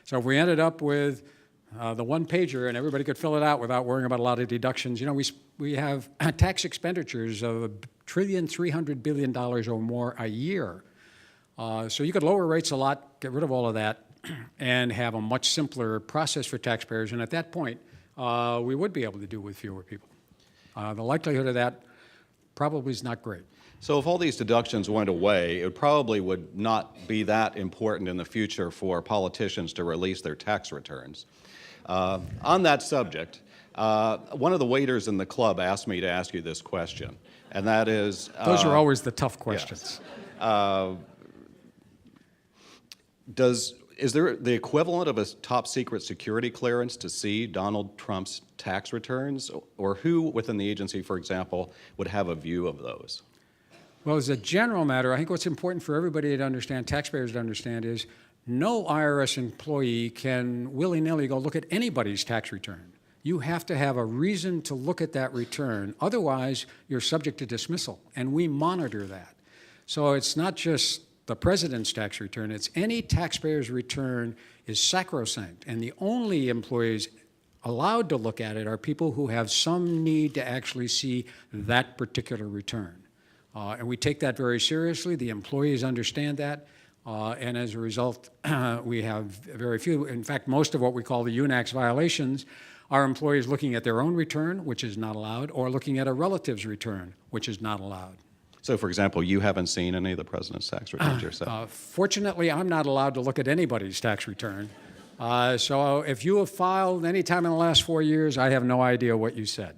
So if we ended up with the one-pager and everybody could fill it out without worrying about a lot of deductions, we have tax expenditures of $1.3 trillion or more a year. So you could lower rates a lot, get rid of all of that, and have a much simpler process for taxpayers. And at that point, we would be able to do with fewer people. The likelihood of that probably is not great. So if all these deductions went away, it probably would not be that important in the future for politicians to release their tax returns. On that subject, one of the waiters in the club asked me to ask you this question, and that is... Those are always the tough questions. Yes. Is there the equivalent of a top secret security clearance to see Donald Trump's tax returns? Or who within the agency, for example, would have a view of those? Well, as a general matter, I think what's important for everybody to understand, taxpayers to understand, is no IRS employee can willy-nilly go look at anybody's tax return. You have to have a reason to look at that return. Otherwise, you're subject to dismissal, and we monitor that. So it's not just the president's tax return, it's any taxpayer's return is sacrosanct, and the only employees allowed to look at it are people who have some need to actually see that particular return. And we take that very seriously. The employees understand that, and as a result, we have very few. In fact, most of what we call the UNAX violations are employees looking at their own return, which is not allowed, or looking at a relative's return, which is not allowed. So, for example, you haven't seen any of the president's tax returns yourself? Fortunately, I'm not allowed to look at anybody's tax return. So if you have filed any time in the last 4 years, I have no idea what you said.